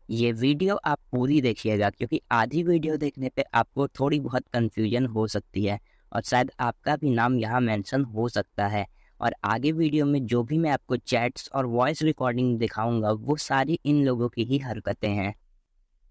ये वीडियो आप पूरी देखिएगा क्योंकि आधी वीडियो देखने पे आपको थोड़ी बहुत कंफ्यूजन हो सकती है और शायद आपका भी नाम यहाँ मेंशन हो सकता है। और आगे वीडियो में जो भी मैं आपको चैट्स और वॉइस रिकॉर्डिंग दिखाऊंगा वो सारी इन लोगों की ही हरकतें हैं।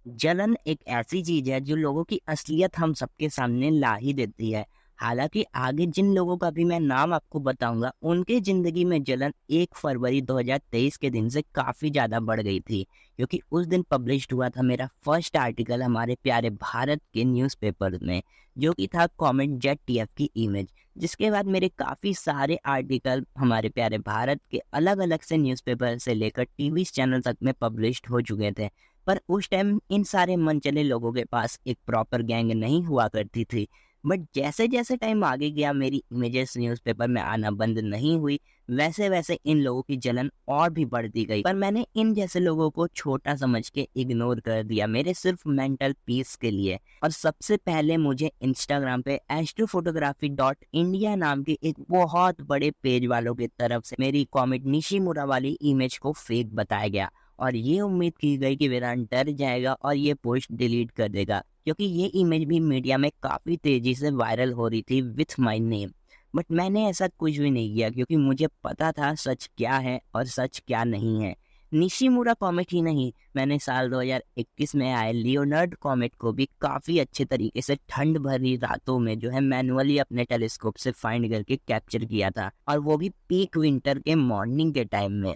जलन एक ऐसी चीज है जो लोगों की असलियत हम सबके सामने ला ही देती है। हालांकि आगे जिन लोगों का भी मैं नाम आपको बताऊंगा उनके जिंदगी में जलन 1 फरवरी 2023 के दिन से काफी ज्यादा बढ़ गई थी, क्योंकि उस दिन पब्लिश हुआ था मेरा फर्स्ट आर्टिकल हमारे प्यारे भारत के न्यूज़पेपर में, जो कि था कॉमेट जेट टीएफ की इमेज। जिसके बाद मेरे काफी सारे आर्टिकल हमारे प्यारे भारत के अलग अलग से न्यूज़पेपर से लेकर टीवी चैनल तक में पब्लिश हो चुके थे। पर उस टाइम इन सारे मनचले लोगों के पास एक प्रॉपर गैंग नहीं हुआ करती थी। बट जैसे जैसे टाइम आगे गया मेरी इमेजेस न्यूज़पेपर में आना बंद नहीं हुई, वैसे वैसे इन लोगों की जलन और भी बढ़ती गई। पर मैंने इन जैसे लोगों को छोटा समझ के इग्नोर कर दिया मेरे सिर्फ मेंटल पीस के लिए। और सबसे पहले मुझे इंस्टाग्राम पे astrophotography.india नाम के एक बहुत बड़े पेज वालों की तरफ से मेरी कॉमेट निशिमुरा वाली इमेज को फेक बताया गया और ये उम्मीद की गई कि वेदांत डर जाएगा और ये पोस्ट डिलीट कर देगा, क्योंकि ये इमेज भी मीडिया में काफ़ी तेज़ी से वायरल हो रही थी विथ माय नेम। बट मैंने ऐसा कुछ भी नहीं किया क्योंकि मुझे पता था सच क्या है और सच क्या नहीं है। निशिमुरा कॉमेट ही नहीं, मैंने साल 2021 में आए लियोनार्ड कॉमेट को भी काफ़ी अच्छे तरीके से ठंड भरी रातों में जो है मैनुअली अपने टेलीस्कोप से फाइंड करके कैप्चर किया था, और वो भी पीक विंटर के मॉर्निंग के टाइम में।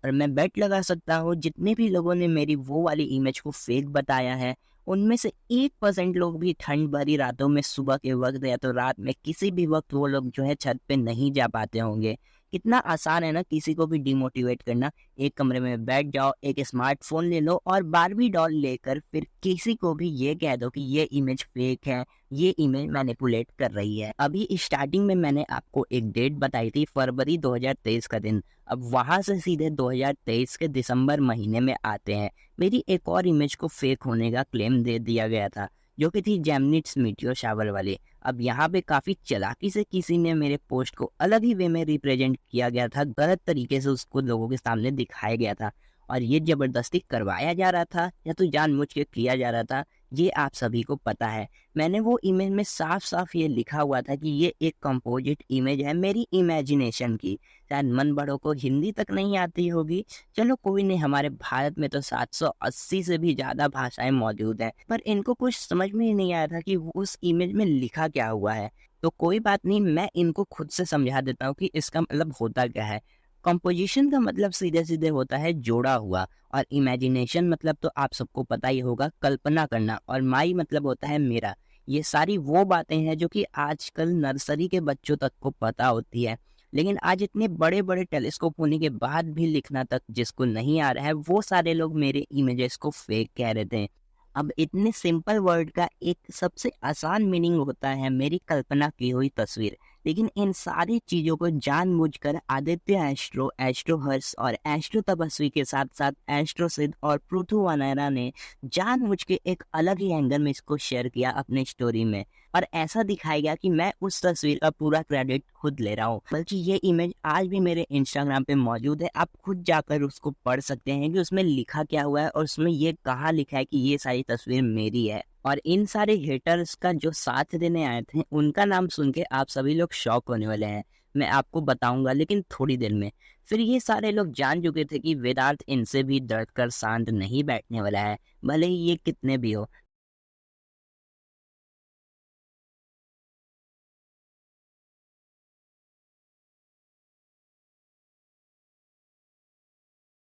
और मैं बेट लगा सकता हूँ जितने भी लोगों ने मेरी वो वाली इमेज को फेक बताया है उनमें से 1% लोग भी ठंड भरी रातों में सुबह के वक्त या तो रात में किसी भी वक्त वो लोग जो है छत पे नहीं जा पाते होंगे। कितना आसान है ना किसी को भी डिमोटिवेट करना। एक कमरे में बैठ जाओ, एक स्मार्टफोन ले लो और बारबी डॉल लेकर फिर किसी को भी ये कह दो कि ये इमेज फेक है, ये इमेज मैनिपुलेट कर रही है। अभी स्टार्टिंग में मैंने आपको एक डेट बताई थी, फरवरी 2023 का दिन। अब वहां से सीधे 2023 के दिसंबर महीने में आते हैं। मेरी एक और इमेज को फेक होने का क्लेम दे दिया गया था, जो कि थी जेमिनिट्स मीटियोर शावर वाली। अब यहाँ पे काफी चालाकी से किसी ने मेरे पोस्ट को अलग ही वे में रिप्रेजेंट किया गया था, गलत तरीके से उसको लोगों के सामने दिखाया गया था और ये जबरदस्ती करवाया जा रहा था या तो जानबूझ के किया जा रहा था, ये आप सभी को पता है। मैंने वो इमेज में साफ साफ ये लिखा हुआ था कि ये एक कंपोजिट इमेज है मेरी इमेजिनेशन की। शायद मन बड़ों को हिंदी तक नहीं आती होगी, चलो कोई नहीं, हमारे भारत में तो 780 से भी ज्यादा भाषाएं मौजूद हैं, पर इनको कुछ समझ में ही नहीं आया था कि उस इमेज में लिखा क्या हुआ है। तो कोई बात नहीं, मैं इनको खुद से समझा देता हूँ कि इसका मतलब होता क्या है। कंपोजिशन का मतलब सीधे सीधे होता है जोड़ा हुआ, और इमेजिनेशन मतलब तो आप सबको पता ही होगा, कल्पना करना, और माई मतलब होता है मेरा। ये सारी वो बातें हैं जो कि आजकल नर्सरी के बच्चों तक को पता होती है, लेकिन आज इतने बड़े बड़े टेलीस्कोप होने के बाद भी लिखना तक जिसको नहीं आ रहा है वो सारे लोग मेरे इमेजेस को फेक कह रहे थे। अब इतने सिंपल वर्ड का एक सबसे आसान मीनिंग होता है मेरी कल्पना की हुई तस्वीर, लेकिन इन सारी चीजों को जानबूझकर आदित्य एस्ट्रो, एस्ट्रो हर्ष और एस्ट्रो तपस्वी के साथ साथ एस्ट्रो सिद्ध और पृथु वनैरा ने जानबूझ के एक अलग ही एंगल में इसको शेयर किया अपने स्टोरी में, और ऐसा दिखाया गया कि मैं उस तस्वीर का पूरा क्रेडिट खुद ले रहा हूँ। बल्कि ये इमेज आज भी मेरे इंस्टाग्राम पे मौजूद है, आप खुद जाकर उसको पढ़ सकते हैं कि उसमें लिखा क्या हुआ है और उसमें ये कहाँ लिखा है कि ये सारी तस्वीर मेरी है। और इन सारे हेटर्स का जो साथ देने आए थे उनका नाम सुन के आप सभी लोग शॉक होने वाले हैं, मैं आपको बताऊंगा लेकिन थोड़ी देर में। फिर ये सारे लोग जान चुके थे कि वेदांत इनसे भी डर कर शांत नहीं बैठने वाला है, भले ही ये कितने भी हो।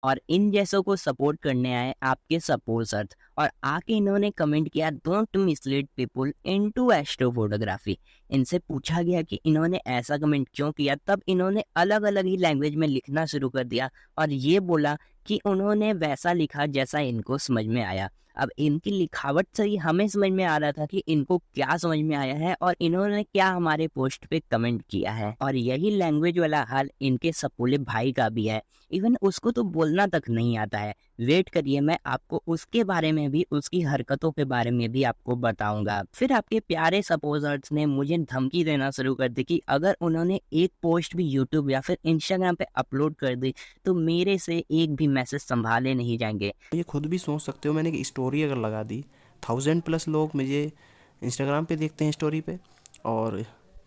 और इन जैसों को सपोर्ट करने आए आपके सपोर्टर्स, और आके इन्होंने कमेंट किया don't mislead people into astro photography. इनसे पूछा गया कि इन्होंने ऐसा कमेंट क्यों किया, तब इन्होंने अलग अलग ही लैंग्वेज में लिखना शुरू कर दिया और ये बोला कि उन्होंने वैसा लिखा जैसा इनको समझ में आया। अब इनकी लिखावट से ही हमें समझ में आ रहा था कि इनको क्या समझ में आया है और इन्होंने क्या हमारे पोस्ट पे कमेंट किया है। और यही लैंग्वेज वाला हाल इनके सपोले भाई का भी है, इवन उसको तो बोलना तक नहीं आता है। वेट करिए, मैं आपको उसके बारे में भी, उसकी हरकतों के बारे में भी आपको बताऊंगा। फिर आपके प्यारे सपोर्टर्स ने मुझे धमकी देना शुरू कर दी कि अगर उन्होंने एक पोस्ट भी यूट्यूब या फिर इंस्टाग्राम पे अपलोड कर दी तो मेरे से एक भी मैसेज संभाले नहीं जाएंगे। ये खुद भी सोच सकते हो, मैंने एक स्टोरी अगर लगा दी, 1000+ लोग मुझे इंस्टाग्राम पे देखते हैं स्टोरी पे, और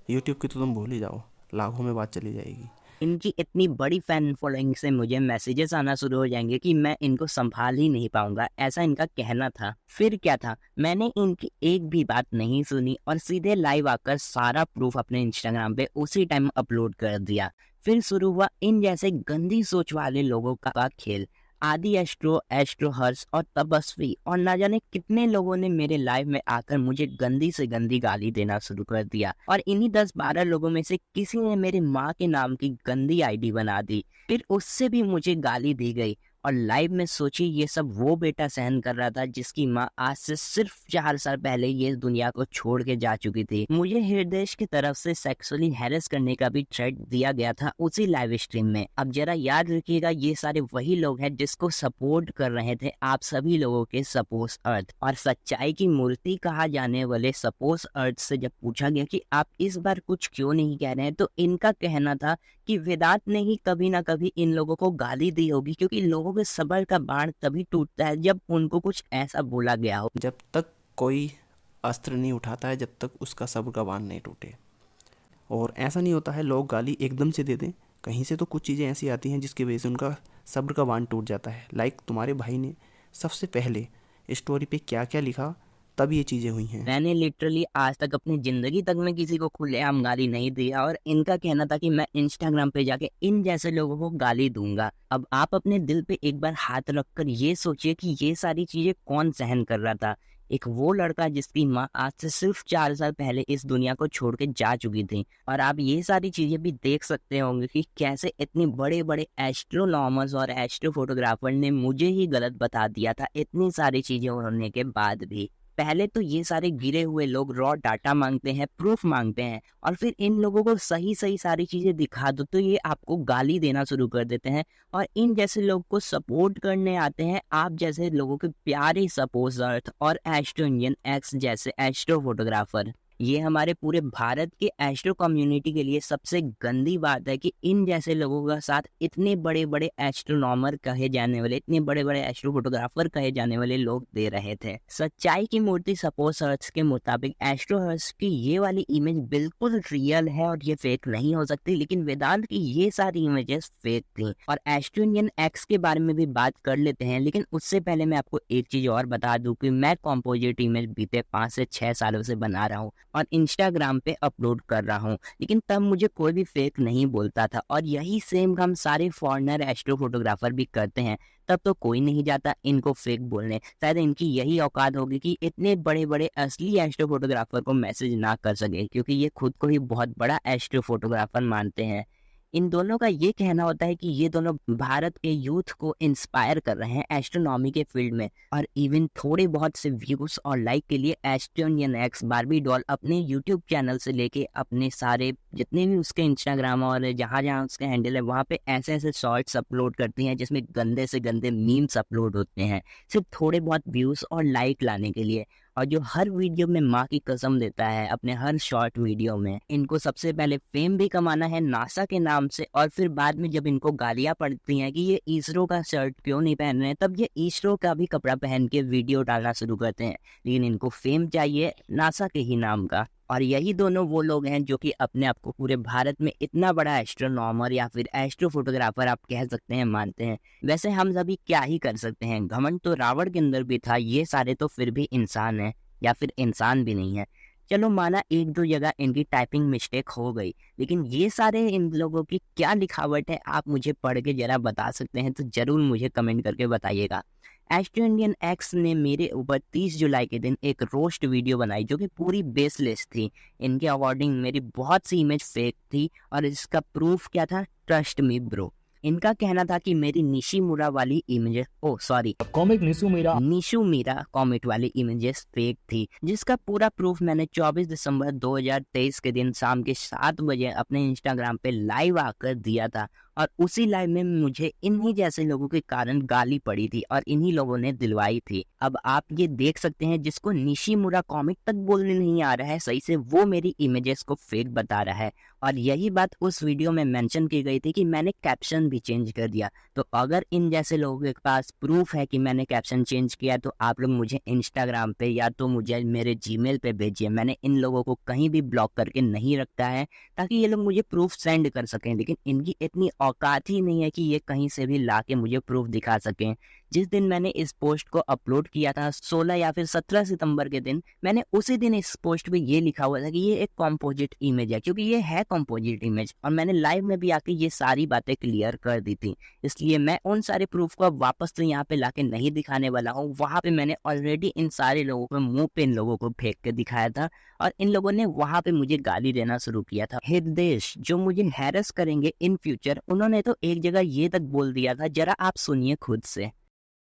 यूट्यूब की तो तुम भूल ही जाओ, लाखों में बात चली जाएगी। इनकी इतनी बड़ी फैन फॉलोइंग से मुझे मैसेजेस आना शुरू हो जाएंगे कि मैं इनको संभाल ही नहीं पाऊंगा, ऐसा इनका कहना था। फिर क्या था, मैंने इनकी एक भी बात नहीं सुनी और सीधे लाइव आकर सारा प्रूफ अपने इंस्टाग्राम पे उसी टाइम अपलोड कर दिया। फिर शुरू हुआ इन जैसे गंदी सोच वाले लोगों का खेल। आदि एस्ट्रो हर्ष और तपस्वी और ना जाने कितने लोगों ने मेरे लाइव में आकर मुझे गंदी से गंदी गाली देना शुरू कर दिया, और इन्हीं 10-12 लोगों में से किसी ने मेरे माँ के नाम की गंदी आईडी बना दी। फिर उससे भी मुझे गाली दी गई, और लाइव में सोची ये सब वो बेटा सहन कर रहा था जिसकी माँ आज से सिर्फ 4 साल पहले ये दुनिया को छोड़ के जा चुकी थी। मुझे हृदय की तरफ से सेक्सुअली हैरेस करने का भी थ्रेट दिया गया था उसी लाइव स्ट्रीम में। अब जरा याद रखिएगा, ये सारे वही लोग हैं जिसको सपोर्ट कर रहे थे आप सभी लोगों के सपोज अर्थ। और सच्चाई की मूर्ति कहा जाने वाले सपोज अर्थ से जब पूछा गया कि आप इस बार कुछ क्यों नहीं कह रहे हैं, तो इनका कहना था कि वेदांत ने ही कभी ना कभी इन लोगों को गाली दी होगी, क्योंकि लोगों के सब्र का बाण तभी टूटता है जब उनको कुछ ऐसा बोला गया हो। जब तक कोई अस्त्र नहीं उठाता है, जब तक उसका सब्र का बांध नहीं टूटे। और ऐसा नहीं होता है लोग गाली एकदम से दे दें, कहीं से तो कुछ चीज़ें ऐसी आती हैं जिसकी वजह से उनका सब्र का बांध टूट जाता है। लाइक तुम्हारे भाई ने सबसे पहले स्टोरी पे क्या क्या लिखा, तब ये चीज़ें हुई हैं। मैंने लिटरली आज तक अपनी जिंदगी तक में किसी को खुलेआम गाली नहीं दिया, और इनका कहना था कि मैं इंस्टाग्राम पे जाके इन जैसे लोगों को गाली दूंगा। अब आप अपने दिल पे एक बार हाथ रखकर ये सोचिए कि ये सारी चीजें कौन सहन कर रहा था। एक वो लड़का जिसकी माँ आज से सिर्फ 4 साल पहले इस दुनिया को छोड़ के जा चुकी थी। और आप ये सारी चीजें भी देख सकते होंगे कि कैसे इतने बड़े बड़े एस्ट्रोनॉमर्स और एस्ट्रो फोटोग्राफर ने मुझे ही गलत बता दिया था, इतनी सारी चीजें होने के बाद भी। पहले तो ये सारे गिरे हुए लोग रॉ डाटा मांगते हैं, प्रूफ मांगते हैं, और फिर इन लोगों को सही सही सारी चीजें दिखा दो तो ये आपको गाली देना शुरू कर देते हैं, और इन जैसे लोग को सपोर्ट करने आते हैं आप जैसे लोगों के प्यारे सपोर्टर्स और एस्ट्रो इंडियन एक्स जैसे एस्ट्रो फोटोग्राफर। ये हमारे पूरे भारत के एस्ट्रो कम्युनिटी के लिए सबसे गंदी बात है कि इन जैसे लोगों का साथ इतने बड़े बड़े एस्ट्रोनॉमर कहे जाने वाले, इतने बड़े बड़े एस्ट्रो फोटोग्राफर कहे जाने वाले लोग दे रहे थे। सच्चाई की मूर्ति सपोज सर्च के मुताबिक एस्ट्रो हर्ष की ये वाली इमेज बिल्कुल रियल है और ये फेक नहीं हो सकती, लेकिन वेदांत की ये सारी इमेजेस फेक थी। और एस्ट्रो इंडियन एक्स के बारे में भी बात कर लेते हैं, लेकिन उससे पहले मैं आपको एक चीज और बता दूं कि मैं कॉम्पोजिट इमेज बीते 5 से 6 सालों से बना रहा हूँ और इंस्टाग्राम पे अपलोड कर रहा हूँ, लेकिन तब मुझे कोई भी फेक नहीं बोलता था। और यही सेम काम सारे फॉरेनर एस्ट्रो फोटोग्राफर भी करते हैं, तब तो कोई नहीं जाता इनको फेक बोलने। शायद इनकी यही औकात होगी कि इतने बड़े बड़े असली एस्ट्रो फोटोग्राफर को मैसेज ना कर सके, क्योंकि ये खुद को ही बहुत बड़ा एस्ट्रो फोटोग्राफर मानते हैं। इन दोनों का ये कहना होता है कि ये दोनों भारत के यूथ को इंस्पायर कर रहे हैं एस्ट्रोनॉमी के फील्ड में, और इवन थोड़े बहुत से व्यूज और लाइक के लिए astro Indian ex Barbie doll अपने यूट्यूब चैनल से लेके अपने सारे जितने भी उसके इंस्टाग्राम और जहाँ जहाँ उसके हैंडल है वहाँ पे ऐसे ऐसे शॉर्ट्स अपलोड करती हैं जिसमें गंदे से गंदे मीम्स अपलोड होते हैं सिर्फ थोड़े बहुत व्यूज और लाइक लाने के लिए। और जो हर वीडियो में माँ की कसम देता है अपने हर शॉर्ट वीडियो में, इनको सबसे पहले फेम भी कमाना है नासा के नाम से, और फिर बाद में जब इनको गालियां पड़ती हैं कि ये इसरो का शर्ट क्यों नहीं पहन रहे हैं, तब ये इसरो का भी कपड़ा पहन के वीडियो डालना शुरू करते हैं। लेकिन इनको फेम चाहिए नासा के ही नाम का। और यही दोनों वो लोग हैं जो कि अपने आप को पूरे भारत में इतना बड़ा एस्ट्रोनॉमर या फिर एस्ट्रो फोटोग्राफर आप कह सकते हैं मानते हैं। वैसे हम सभी क्या ही कर सकते हैं, घमंड तो रावण के अंदर भी था, ये सारे तो फिर भी इंसान हैं या फिर इंसान भी नहीं है। चलो माना एक दो जगह इनकी टाइपिंग मिस्टेक हो गई, लेकिन ये सारे इन लोगों की क्या लिखावट है आप मुझे पढ़ के जरा बता सकते हैं तो जरूर मुझे कमेंट करके बताइएगा। एस्ट्रो इंडियन एक्स ने मेरे ऊपर 30 जुलाई के दिन एक रोस्ट वीडियो बनाई जो कि पूरी बेसलेस थी। इनके अकॉर्डिंग मेरी बहुत सी इमेज फेक थी, और इसका प्रूफ क्या था, ट्रस्ट मी ब्रो। इनका कहना था कि मेरी निशिमुरा वाली इमेजेस कॉमिक निशुमिरा कॉमिक वाली इमेजेस फेक थी, जिसका पूरा प्रूफ मैंने 24 दिसंबर 2023 के दिन शाम के 7 बजे अपने इंस्टाग्राम पे लाइव आकर दिया था। और उसी लाइव में मुझे इन्हीं जैसे लोगों के कारण गाली पड़ी थी और इन्हीं लोगों ने दिलवाई थी। अब आप ये देख सकते हैं, जिसको निशिमुरा कॉमिक तक बोलने नहीं आ रहा है सही से, वो मेरी इमेजेस को फेक बता रहा है। और यही बात उस वीडियो में मेंशन की गई थी कि मैंने कैप्शन भी चेंज कर दिया। तो अगर इन जैसे लोगों के पास प्रूफ है कि मैंने कैप्शन चेंज किया, तो आप लोग मुझे इंस्टाग्राम पे या तो मुझे मेरे जीमेल पे भेजिए। मैंने इन लोगों को कहीं भी ब्लॉक करके नहीं रखता है ताकि ये लोग मुझे प्रूफ सेंड कर सकें, लेकिन इनकी इतनी औकात ही नहीं है कि ये कहीं से भी ला के मुझे प्रूफ दिखा सकें। जिस दिन मैंने इस पोस्ट को अपलोड किया था 16 या फिर 17 सितंबर के दिन, मैंने उसी दिन इस पोस्ट पे ये लिखा हुआ था कि ये एक कॉम्पोजिट इमेज है, क्योंकि ये है कॉम्पोजिट इमेज। और मैंने लाइव में भी आके ये सारी बातें क्लियर कर दी थी। इसलिए मैं उन सारे प्रूफ को अब वापस तो यहाँ पे लाके नहीं दिखाने वाला हूँ। वहाँ पे मैंने ऑलरेडी इन सारे लोगों के मुंह पे इन लोगों को फेंक के दिखाया था और इन लोगों ने वहाँ पे मुझे गाली देना शुरू किया था। हिरदेश जो मुझे हैरेस करेंगे इन फ्यूचर, उन्होंने तो एक जगह ये तक बोल दिया था, जरा आप सुनिए खुद से।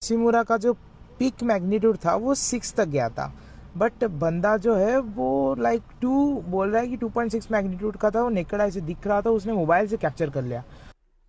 निशिमुरा का जो पीक मैग्नीट्यूड था वो 6 तक गया था, बट बंदा जो है वो लाइक 2 बोल रहा है कि 2.6 मैग्नीट्यूड का था। वो नेकेड आई से दिख रहा था, उसने मोबाइल से कैप्चर कर लिया।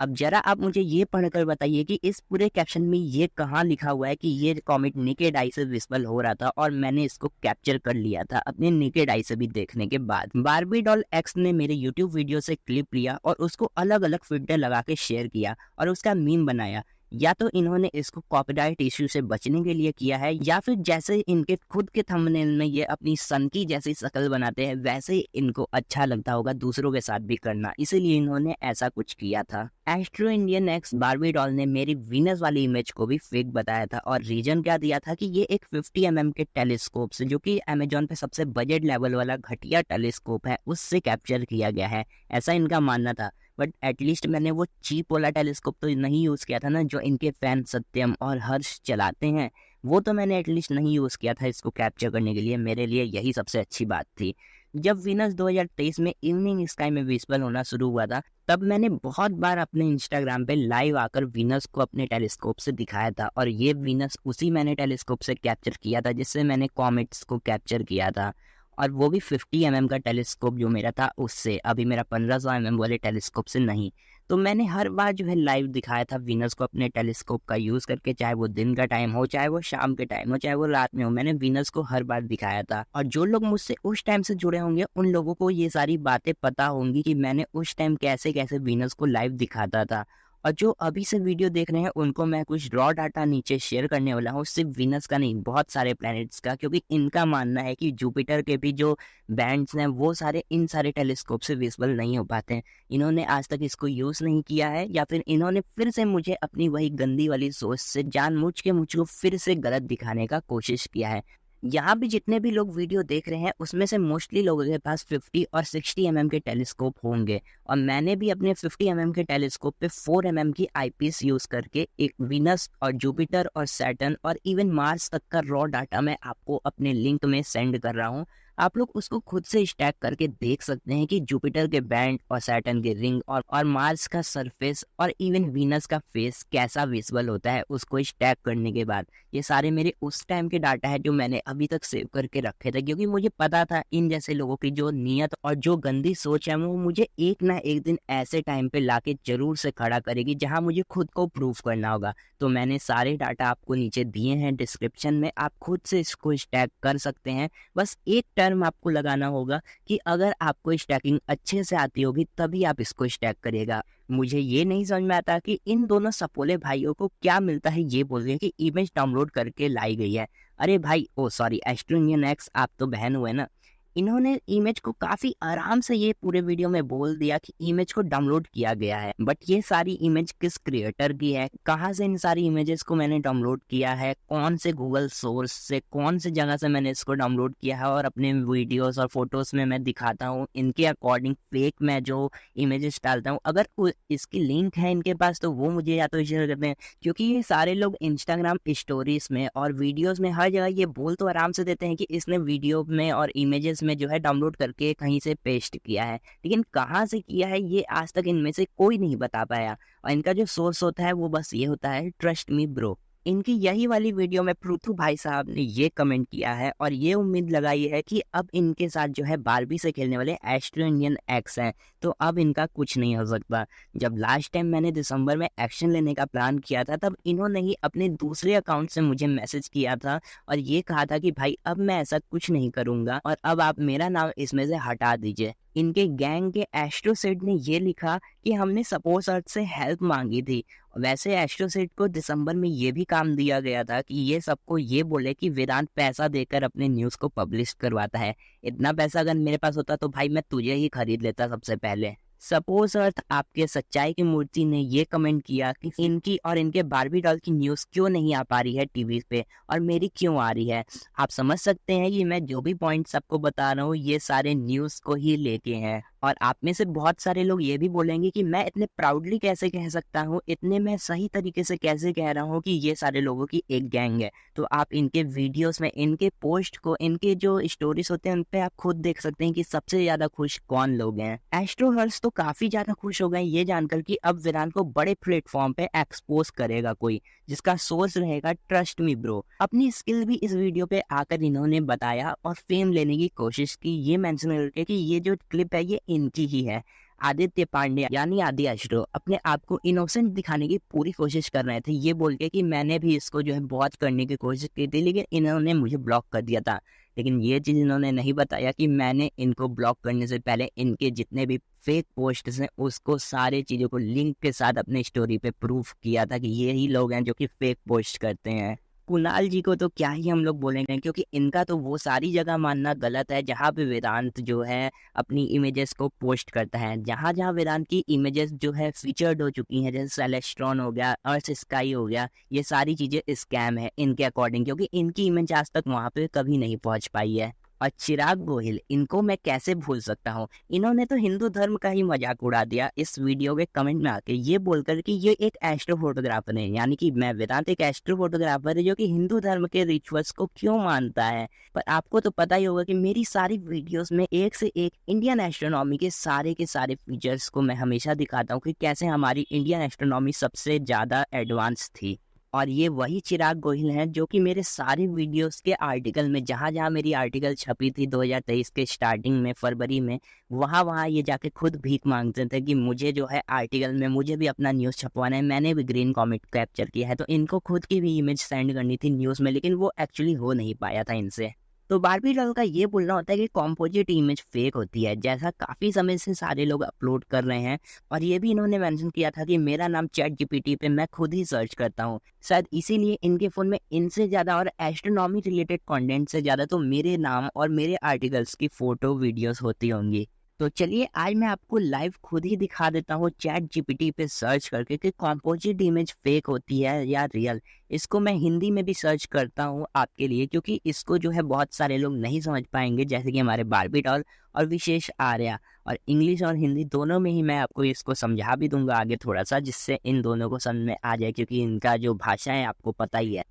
अब जरा आप मुझे ये पढ़कर बताइए कि इस पूरे कैप्शन में ये कहाँ लिखा हुआ है कि ये कॉमेट नेकेड आई से विजिबल हो रहा था और मैंने इसको कैप्चर कर लिया था अपने नेकेड आई से भी देखने के बाद। बारबी डॉल एक्स ने मेरे यूट्यूब वीडियो से क्लिप लिया और उसको अलग अलग फिल्टर लगा के शेयर किया और उसका मीम बनाया। या तो इन्होंने इसको कॉपीराइट इश्यू से बचने के लिए किया है, या फिर जैसे इनके खुद के थंबनेल में ये अपनी सन की जैसी शक्ल बनाते हैं, वैसे ही इनको अच्छा लगता होगा दूसरों के साथ भी करना, इसीलिए इन्होंने ऐसा कुछ किया था। Astro Indian ex Barbie doll ने मेरी वीनस वाली इमेज को भी फेक बताया था और रीजन क्या दिया था कि ये एक 50 mm के टेलीस्कोप से, जो कि अमेजोन पे सबसे बजट लेवल वाला घटिया टेलीस्कोप है, उससे कैप्चर किया गया है, ऐसा इनका मानना था। बट एटलीस्ट मैंने वो चीप वाला टेलीस्कोप तो नहीं यूज़ किया था ना, जो इनके फैन सत्यम और हर्ष चलाते हैं। वो तो मैंने एटलीस्ट नहीं यूज़ किया था इसको कैप्चर करने के लिए। मेरे लिए यही सबसे अच्छी बात थी। जब वीनस 2023 में इवनिंग स्काई में विजिबल होना शुरू हुआ था, तब मैंने बहुत बार अपने इंस्टाग्राम पे लाइव आकर वीनस को अपने टेलीस्कोप से दिखाया था और ये वीनस उसी मैंने टेलीस्कोप से कैप्चर किया था जिससे मैंने कॉमेट्स को कैप्चर किया था, और वो भी 50 mm का टेलीस्कोप जो मेरा था उससे, अभी मेरा 1500 mm वाले टेलीस्कोप से नहीं। तो मैंने हर बार जो है लाइव दिखाया था वीनस को अपने टेलीस्कोप का यूज़ करके, चाहे वो दिन का टाइम हो, चाहे वो शाम के टाइम हो, चाहे वो रात में हो, मैंने वीनस को हर बार दिखाया था। और जो लोग मुझसे उस टाइम से जुड़े होंगे उन लोगों को ये सारी बातें पता होंगी कि मैंने उस टाइम कैसे कैसे वीनस को लाइव दिखाता था। और जो अभी से वीडियो देख रहे हैं उनको मैं कुछ रॉ डाटा नीचे शेयर करने वाला हूँ, सिर्फ वीनस का नहीं, बहुत सारे प्लैनेट्स का, क्योंकि इनका मानना है कि जुपिटर के भी जो बैंड्स हैं वो सारे इन सारे टेलीस्कोप से विजिबल नहीं हो पाते हैं। इन्होंने आज तक इसको यूज़ नहीं किया है, या फिर इन्होंने फिर से मुझे अपनी वही गंदी वाली सोच से जानबूझ के मुझको फिर से गलत दिखाने का कोशिश किया है। यहाँ भी जितने भी लोग वीडियो देख रहे हैं उसमें से मोस्टली लोगों के पास 50 और 60 mm के टेलीस्कोप होंगे, और मैंने भी अपने 50 mm के टेलीस्कोप पे 4 mm की आईपीस यूज़ करके एक वीनस और जुपिटर और सैटर्न और इवन मार्स तक का रॉ डाटा मैं आपको अपने लिंक में सेंड कर रहा हूँ। आप लोग उसको खुद से स्टैक करके देख सकते हैं कि जुपिटर के बैंड और सैटर्न के रिंग और मार्स का सरफेस और इवन वीनस का फेस कैसा विजुअल होता है उसको स्टैक करने के बाद। ये सारे मेरे उस टाइम के डाटा है जो मैंने अभी तक सेव करके रखे थे, क्योंकि मुझे पता था इन जैसे लोगों की जो नियत और जो गंदी सोच है वो मुझे एक ना एक दिन ऐसे टाइम पे लाके जरूर से खड़ा करेगी जहां मुझे खुद को प्रूफ करना होगा। तो मैंने सारे डाटा आपको नीचे दिए हैं डिस्क्रिप्शन में, आप खुद से इसको स्टैक कर सकते हैं। बस एक टर्म आपको लगाना होगा कि अगर आपको स्टैकिंग अच्छे से आती होगी तभी आप इसको स्टैक करिएगा। मुझे ये नहीं समझ में आता कि इन दोनों सपोले भाइयों को क्या मिलता है ये बोल रहे कि इमेज डाउनलोड करके लाई गई है। अरे भाई, ओ सॉरी, एस्ट्रो इंडियन एक्स, आप तो बहन हुए ना। इन्होंने इमेज को काफी आराम से ये पूरे वीडियो में बोल दिया कि इमेज को डाउनलोड किया गया है, बट ये सारी इमेज किस क्रिएटर की है, कहाँ से इन सारी इमेजेस को मैंने डाउनलोड किया है, कौन से गूगल सोर्स से, कौन से जगह से मैंने इसको डाउनलोड किया है, और अपने वीडियोस और फोटोज में मैं दिखाता हूँ इनके अकॉर्डिंग फेक मैं जो इमेजेस डालता हूँ। अगर इसकी लिंक है इनके पास तो वो मुझे या तो शेयर करते हैं, क्योंकि ये सारे लोग इंस्टाग्राम स्टोरीज में और वीडियोज में हर जगह ये बोल तो आराम से देते हैं कि इसने वीडियो में और इमेजेस में जो है डाउनलोड करके कहीं से पेस्ट किया है, लेकिन कहाँ से किया है ये आज तक इनमें से कोई नहीं बता पाया। और इनका जो सोर्स होता है वो बस ये होता है, ट्रस्ट मी ब्रो। इनकी यही वाली वीडियो में पृथु भाई साहब ने ये कमेंट किया है और ये उम्मीद लगाई है कि अब इनके साथ जो है बारबी से खेलने वाले एस्ट्रो इंडियन एक्स हैं, तो अब इनका कुछ नहीं हो सकता। जब लास्ट टाइम मैंने दिसंबर में एक्शन लेने का प्लान किया था, तब इन्होंने ही अपने दूसरे अकाउंट से मुझे मैसेज किया था और ये कहा था कि भाई अब मैं ऐसा कुछ नहीं करूंगा और अब आप मेरा नाम इसमें से हटा दीजिए। इनके गैंग के एस्ट्रोसेट ने ये लिखा कि हमने सपोर्ट अर्थ से हेल्प मांगी थी। वैसे एस्ट्रोसेट को दिसंबर में ये भी काम दिया गया था कि ये सबको ये बोले कि वेदांत पैसा देकर अपने न्यूज़ को पब्लिश करवाता है। इतना पैसा अगर मेरे पास होता तो भाई मैं तुझे ही खरीद लेता सबसे पहले। सपोज अर्थ आपके सच्चाई की मूर्ति ने ये कमेंट किया कि इनकी और इनके बारबी डॉल की न्यूज़ क्यों नहीं आ पा रही है टीवी पे और मेरी क्यों आ रही है। आप समझ सकते हैं कि मैं जो भी पॉइंट्स आपको बता रहा हूँ ये सारे न्यूज़ को ही लेके हैं। और आप में से बहुत सारे लोग ये भी बोलेंगे कि मैं इतने प्राउडली कैसे कह सकता हूँ, इतने मैं सही तरीके से कैसे कह रहा हूँ कि ये सारे लोगों की एक गैंग है। तो आप इनके वीडियोस में इनके पोस्ट को, इनके जो स्टोरीज होते हैं उन पे आप खुद देख सकते हैं कि सबसे ज्यादा खुश कौन लोग हैं। एस्ट्रोहर्स तो काफी ज्यादा खुश हो गए ये जानकर कि अब वेदांत को बड़े प्लेटफॉर्म पे एक्सपोज करेगा कोई, जिसका सोर्स रहेगा ट्रस्ट मी ब्रो। अपनी स्किल भी इस वीडियो पे आकर इन्होंने बताया और फेम लेने की कोशिश की, ये मेंशन करके कि ये जो क्लिप है ये इनकी ही है। आदित्य पांडे यानी आदि एस्ट्रो अपने आप को इनोसेंट दिखाने की पूरी कोशिश कर रहे थे, ये बोल के कि मैंने भी इसको जो है बहुत करने की कोशिश की थी लेकिन इन्होंने मुझे ब्लॉक कर दिया था। लेकिन ये चीज़ इन्होंने नहीं बताया कि मैंने इनको ब्लॉक करने से पहले इनके जितने भी फेक पोस्ट्स हैं उसको सारे चीज़ों को लिंक के साथ अपने स्टोरी पे प्रूफ किया था कि ये ही लोग हैं जो कि फेक पोस्ट करते हैं। कुणाल जी को तो क्या ही हम लोग बोलेंगे, क्योंकि इनका तो वो सारी जगह मानना गलत है जहाँ पे वेदांत जो है अपनी इमेजेस को पोस्ट करता है। जहाँ जहाँ वेदांत की इमेजेस जो है फीचर्ड हो चुकी हैं, जैसे सेलेस्ट्रॉन हो गया, अर्थ स्काई हो गया, ये सारी चीज़ें स्कैम है इनके अकॉर्डिंग, क्योंकि इनकी इमेज आज तक वहाँ पे कभी नहीं पहुँच पाई है। और चिराग गोहिल, इनको मैं कैसे भूल सकता हूँ। इन्होंने तो हिंदू धर्म का ही मजाक उड़ा दिया इस वीडियो के कमेंट में आके, ये बोलकर कि ये एक एस्ट्रो फोटोग्राफर है, यानी कि मैं वेदांत एक एस्ट्रो फोटोग्राफर है जो कि हिंदू धर्म के रिचुअल्स को क्यों मानता है। पर आपको तो पता ही होगा कि मेरी सारी वीडियोस में एक से एक इंडियन एस्ट्रोनॉमी के सारे फीचर्स को मैं हमेशा दिखाता हूँ कि कैसे हमारी इंडियन एस्ट्रोनॉमी सबसे ज़्यादा एडवांस थी। और ये वही चिराग गोहिल हैं जो कि मेरे सारे वीडियोस के आर्टिकल में, जहाँ जहाँ मेरी आर्टिकल छपी थी 2023 के स्टार्टिंग में फरवरी में, वहाँ ये जाके खुद भीख मांगते थे कि मुझे जो है आर्टिकल में मुझे भी अपना न्यूज़ छपवाना है, मैंने भी ग्रीन कॉमेट कैप्चर किया है। तो इनको खुद की भी इमेज सेंड करनी थी न्यूज़ में, लेकिन वो एक्चुअली हो नहीं पाया था इनसे। तो बारबी डॉल का ये बोलना होता है कि कॉम्पोजिट इमेज फेक होती है, जैसा काफ़ी समय से सारे लोग अपलोड कर रहे हैं। और ये भी इन्होंने मेंशन किया था कि मेरा नाम चैट जीपीटी पे मैं खुद ही सर्च करता हूँ, शायद इसीलिए इनके फ़ोन में इनसे ज़्यादा और एस्ट्रोनॉमी रिलेटेड कंटेंट से ज़्यादा तो मेरे नाम और मेरे आर्टिकल्स की फ़ोटो वीडियोस होती होंगी। तो चलिए आज मैं आपको लाइव खुद ही दिखा देता हूँ चैट जीपीटी पे सर्च करके कि कॉम्पोजिट इमेज फेक होती है या रियल। इसको मैं हिंदी में भी सर्च करता हूँ आपके लिए, क्योंकि इसको जो है बहुत सारे लोग नहीं समझ पाएंगे, जैसे कि हमारे बारबी डॉल और विशेष आर्या। और इंग्लिश और हिंदी दोनों में ही मैं आपको इसको समझा भी दूंगा आगे थोड़ा सा, जिससे इन दोनों को समझ में आ जाए, क्योंकि इनका जो भाषा है आपको पता ही है।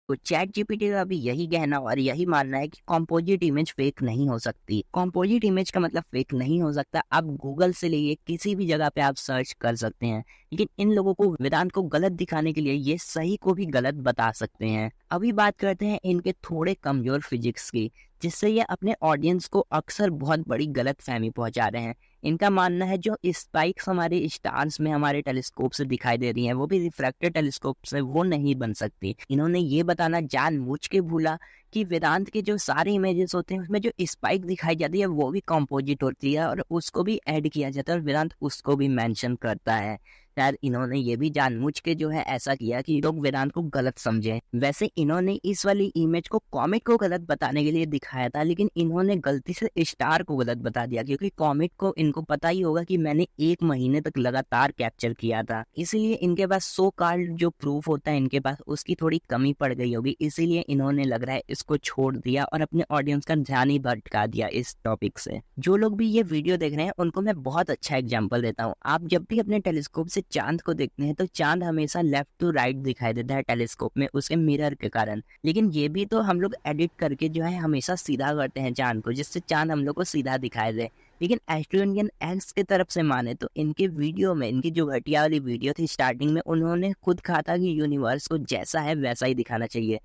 तो चैट जीपीटी का भी यही कहना और यही मानना है कि कॉम्पोजिट इमेज फेक नहीं हो सकती। कॉम्पोजिट इमेज का मतलब फेक नहीं हो सकता। आप गूगल से लिए किसी भी जगह पे आप सर्च कर सकते हैं, लेकिन इन लोगों को वेदांत को गलत दिखाने के लिए ये सही को भी गलत बता सकते हैं। अभी बात करते हैं इनके थोड़े कमजोर फिजिक्स की, जिससे ये अपने ऑडियंस को अक्सर बहुत बड़ी गलत फहमी पहुंचा रहे हैं। इनका मानना है जो स्पाइक्स हमारे स्टार्स में हमारे टेलीस्कोप से दिखाई दे रही हैं, वो भी रिफ्रैक्टेड टेलीस्कोप से वो नहीं बन सकती। इन्होंने ये बताना जानबूझ के भूला कि वेदांत के जो सारे इमेजेस होते हैं उसमें जो स्पाइक दिखाई जाती है वो भी कंपोजिट होती है और उसको भी ऐड किया जाता है और वेदांत उसको भी मेंशन करता है। शायद इन्होंने ये भी जानबूझ के जो है ऐसा किया कि लोग वेदांत को गलत समझे। वैसे इन्होंने इस वाली इमेज को कॉमेट को गलत बताने के लिए दिखाया था, लेकिन इन्होंने गलती से स्टार को गलत बता दिया, क्योंकि कॉमेट को इनको पता ही होगा कि मैंने 1 महीने तक लगातार कैप्चर किया था, इसीलिए इनके पास सो कॉल्ड जो प्रूफ होता है इनके पास उसकी थोड़ी कमी पड़ गई होगी, इसीलिए इन्होंने लग रहा है इसको छोड़ दिया और अपने ऑडियंस का ध्यान ही भटका दिया इस टॉपिक से। जो लोग भी ये वीडियो देख रहे हैं उनको मैं बहुत अच्छा एग्जाम्पल देता हूँ। आप जब भी अपने टेलीस्कोप से चांद को देखते हैं तो चांद हमेशा लेफ्ट टू राइट दिखाई देता है टेलीस्कोप में, उसके मिरर के कारण। लेकिन ये भी तो हम लोग एडिट करके जो है हमेशा सीधा करते हैं चांद को, जिससे चांद हम लोग को सीधा दिखाई दे। लेकिन एस्ट्रो इंडियन एक्स की तरफ से माने तो इनके वीडियो में, इनकी जो घटिया वाली वीडियो थी स्टार्टिंग में, उन्होंने खुद कहा था कि यूनिवर्स को जैसा है वैसा ही दिखाना चाहिए।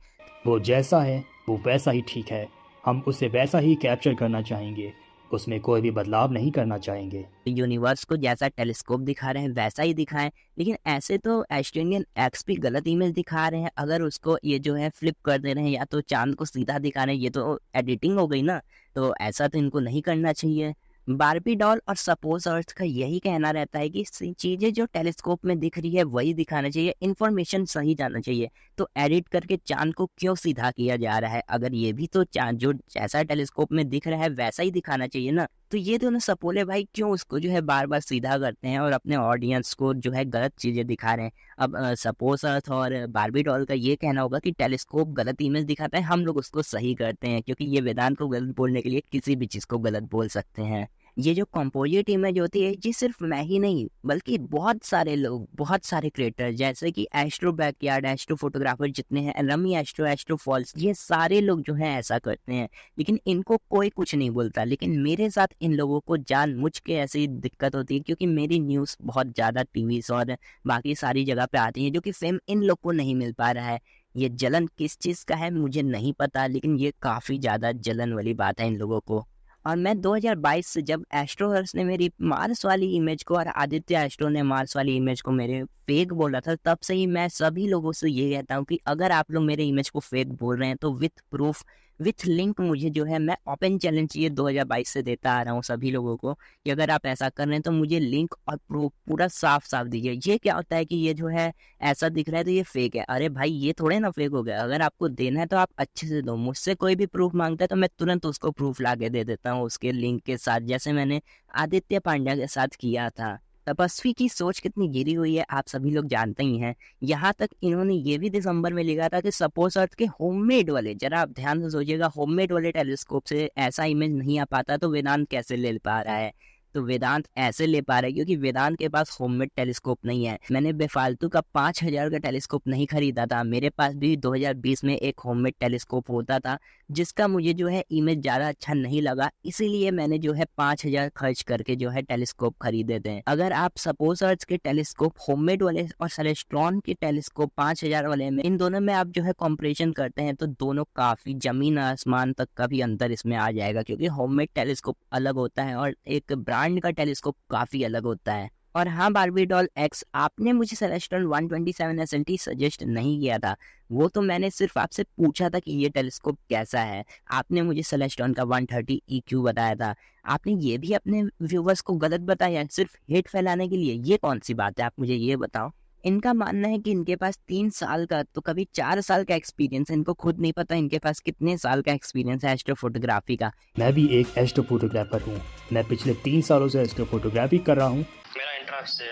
वो जैसा है वो वैसा ही ठीक है, हम उसे वैसा ही कैप्चर करना चाहेंगे, उसमें कोई भी बदलाव नहीं करना चाहेंगे। यूनिवर्स को जैसा टेलीस्कोप दिखा रहे हैं वैसा ही दिखाएं, लेकिन ऐसे तो एस्ट्रो इंडियन एक्स भी गलत इमेज दिखा रहे हैं। अगर उसको ये जो है फ्लिप कर दे रहे हैं या तो चांद को सीधा दिखा रहे हैं, ये तो एडिटिंग हो गई ना, तो ऐसा तो इनको नहीं करना चाहिए। बारबी डॉल और सपोज अर्थ का यही कहना रहता है कि चीजें जो टेलीस्कोप में दिख रही है वही दिखाना चाहिए, इन्फॉर्मेशन सही जाना चाहिए। तो एडिट करके चांद को क्यों सीधा किया जा रहा है? अगर ये भी तो चांद जो जैसा टेलीस्कोप में दिख रहा है वैसा ही दिखाना चाहिए ना। तो ये दोनों सपोले भाई क्यों उसको जो है बार बार सीधा करते हैं और अपने ऑडियंस को जो है गलत चीजें दिखा रहे हैं। अब सपोज अर्थ और बारबी डॉल का ये कहना होगा कि टेलीस्कोप गलत इमेज दिखाता है, हम लोग उसको सही करते हैं, क्योंकि ये वेदांत को गलत बोलने के लिए किसी भी चीज को गलत बोल सकते हैं। ये जो कंपोजिट इमेज होती है, ये सिर्फ मैं ही नहीं बल्कि बहुत सारे लोग, बहुत सारे क्रिएटर जैसे कि एस्ट्रो बैकयार्ड, एस्ट्रो फोटोग्राफर जितने हैं, रमी एस्ट्रो, एस्ट्रो फॉल्स, ये सारे लोग जो हैं ऐसा करते हैं, लेकिन इनको कोई कुछ नहीं बोलता। लेकिन मेरे साथ इन लोगों को जानबूझ के ऐसी दिक्कत होती है, क्योंकि मेरी न्यूज़ बहुत ज़्यादा टीवी और बाकी सारी जगह पे आती है, जो कि फेम इन लोग को नहीं मिल पा रहा है। ये जलन किस चीज़ का है मुझे नहीं पता, लेकिन ये काफ़ी ज़्यादा जलन वाली बात है इन लोगों को। और मैं 2022 से जब एस्ट्रोहर्स ने मेरी मार्स वाली इमेज को और आदित्य एस्ट्रो ने मार्स वाली इमेज को मेरे फेक बोला था, तब से ही मैं सभी लोगों से ये कहता हूँ कि अगर आप लोग मेरे इमेज को फेक बोल रहे हैं तो विथ प्रूफ, विथ लिंक मुझे जो है, मैं ओपन चैलेंज ये 2022 से देता आ रहा हूँ सभी लोगों को कि अगर आप ऐसा कर रहे हैं तो मुझे लिंक और प्रूफ पूरा साफ साफ दीजिए। ये क्या होता है कि ये जो है ऐसा दिख रहा है तो ये फेक है? अरे भाई ये थोड़े ना फेक हो गया। अगर आपको देना है तो आप अच्छे से दो। मुझसे कोई भी प्रूफ मांगता है तो मैं तुरंत उसको प्रूफ ला के दे देता हूँ उसके लिंक के साथ, जैसे मैंने आदित्य पांड्या के साथ किया था। तपस्वी की सोच कितनी गिरी हुई है आप सभी लोग जानते ही हैं। यहाँ तक इन्होंने ये भी दिसंबर में लिखा था कि सपोज अर्थ के होममेड वाले, जरा आप ध्यान से सोचिएगा, होममेड वाले टेलीस्कोप से ऐसा इमेज नहीं आ पाता तो वेदांत कैसे ले पा रहा है? तो वेदांत ऐसे ले पा रहा है क्योंकि वेदांत के पास होममेड टेलीस्कोप नहीं है। मैंने बेफालतू का 5,000 का टेलीस्कोप नहीं खरीदा था। मेरे पास भी 2020 में एक होममेड टेलीस्कोप होता था जिसका मुझे जो है इमेज ज़्यादा अच्छा नहीं लगा, इसीलिए मैंने जो है 5,000 खर्च करके जो है टेलीस्कोप खरीदे थे। अगर आप सपोज अर्थ के टेलीस्कोप होममेड वाले और सेलेस्ट्रॉन के टेलीस्कोप 5,000 वाले में, इन दोनों में आप जो है कंपैरिजन करते हैं तो दोनों काफ़ी जमीन आसमान तक का भी अंतर इसमें आ जाएगा, क्योंकि होममेड टेलीस्कोप अलग होता है और एक ब्रांड का टेलीस्कोप काफ़ी अलग होता है। और हाँ बारबी डॉल एक्स, आपने मुझे सेलेस्ट्रॉन 127 SLT सजेस्ट नहीं किया था, वो तो मैंने सिर्फ आपसे पूछा था कि ये टेलीस्कोप कैसा है। आपने मुझे सेलेस्ट्रॉन का 130 EQ बताया था। आपने ये भी अपने व्यूवर्स को गलत बताया सिर्फ हेट फैलाने के लिए? ये कौन सी बात है, आप मुझे ये बताओ। इनका मानना है कि इनके पास 3 साल का तो कभी 4 साल का एक्सपीरियंस है। इनको खुद नहीं पता इनके पास कितने साल का एक्सपीरियंस है एस्ट्रो फोटोग्राफी का। मैं भी एक एस्ट्रो फोटोग्राफर हूँ, मैं पिछले 3 सालों से एस्ट्रो फोटोग्राफी कर रहा हूँ। मेरा इंटरेस्ट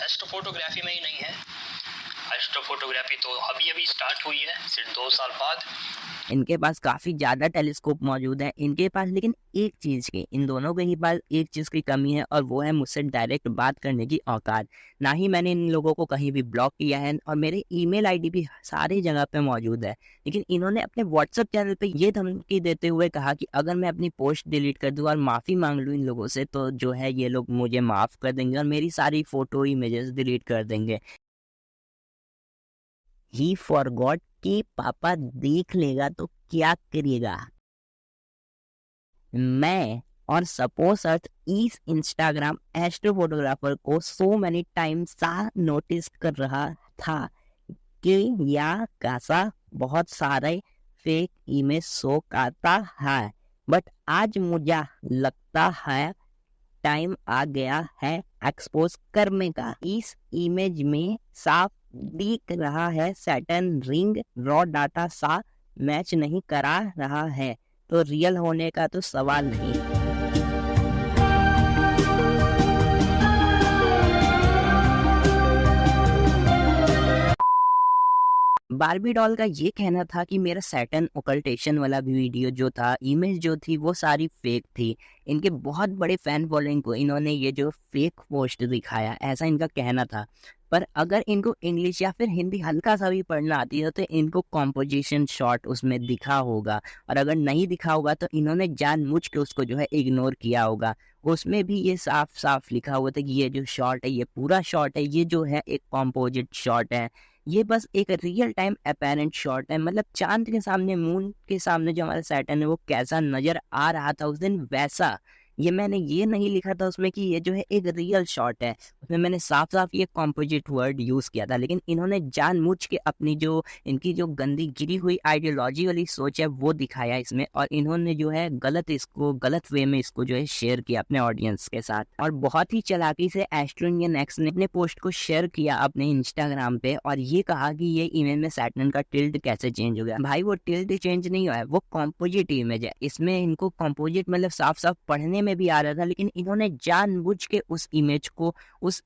एस्ट्रो फोटोग्राफी में ही नहीं है। एस्ट्रो फोटोग्राफी तो अभी अभी स्टार्ट हुई है, सिर्फ 2 साल बाद। इनके पास काफ़ी ज़्यादा टेलीस्कोप मौजूद है इनके पास, लेकिन एक चीज़ की, इन दोनों के ही पास एक चीज़ की कमी है और वो है मुझसे डायरेक्ट बात करने की औकात। ना ही मैंने इन लोगों को कहीं भी ब्लॉक किया है और मेरे ईमेल आईडी भी सारी जगह पे मौजूद है, लेकिन इन्होंने अपने व्हाट्सएप चैनल पे ये धमकी देते हुए कहा कि अगर मैं अपनी पोस्ट डिलीट कर दूँ और माफ़ी मांग लूँ इन लोगों से तो जो है ये लोग मुझे माफ़ कर देंगे और मेरी सारी फ़ोटो इमेजेस डिलीट कर देंगे। ही फॉरगॉट कि पापा देख लेगा तो क्या करिएगा। मैं और सपोज अर्थ इस इंस्टाग्राम एस्ट्रो फोटोग्राफर को सो मैनी टाइम्स सा नोटिस कर रहा था कि यह कैसा बहुत सारे फेक इमेज शो करता है, बट आज मुझे लगता है टाइम आ गया है एक्सपोज करने का। इस इमेज में साफ दिख रहा है सैटर्न रिंग रॉ डाटा सा मैच नहीं करा रहा है, तो रियल होने का तो सवाल नहीं। बारबी डॉल का ये कहना था कि मेरा सैटर्न ओकल्टेशन वाला भी वीडियो जो था, इमेज जो थी वो सारी फेक थी। इनके बहुत बड़े फैन फॉलोइंग को इन्होंने ये जो फेक पोस्ट दिखाया, ऐसा इनका कहना था। पर अगर इनको इंग्लिश या फिर हिंदी हल्का सा भी पढ़ना आती है तो इनको कॉम्पोजिशन शॉट उसमें दिखा होगा, और अगर नहीं दिखा होगा तो इन्होंने जानबूझ के उसको जो है इग्नोर किया होगा। उसमें भी ये साफ साफ लिखा हुआ था कि ये जो शॉट है, ये पूरा शॉट है, ये जो है एक कॉम्पोजिट शॉट है, ये बस एक रियल टाइम अपेरेंट शॉट है। मतलब चांद के सामने, मून के सामने जो हमारा सैटर्न है वो कैसा नजर आ रहा था उस दिन, वैसा। ये मैंने ये नहीं लिखा था उसमें कि ये जो है एक रियल शॉट है, उसमें मैंने साफ साफ ये कॉम्पोजिट वर्ड यूज किया था। लेकिन इन्होंने जानबूझ के अपनी जो इनकी जो गंदी गिरी हुई आइडियोलॉजी वाली सोच है वो दिखाया इसमें, और इन्होंने जो है गलत वे में इसको जो है शेयर किया अपने ऑडियंस के साथ। और बहुत ही चालाकी से एस्ट्रो इंडियन एक्स ने अपने पोस्ट को शेयर किया अपने इंस्टाग्राम पे, और ये कहा कि ये इमेज में सैटर्न का टिल्ट कैसे चेंज हो गया। भाई वो टिल्ट चेंज नहीं हुआ है, वो कॉम्पोजिट इमेज है। इसमें इनको कॉम्पोजिट मतलब साफ साफ पढ़ने में भी आ रहा था, लेकिन इन्होंने जानबूझ के उस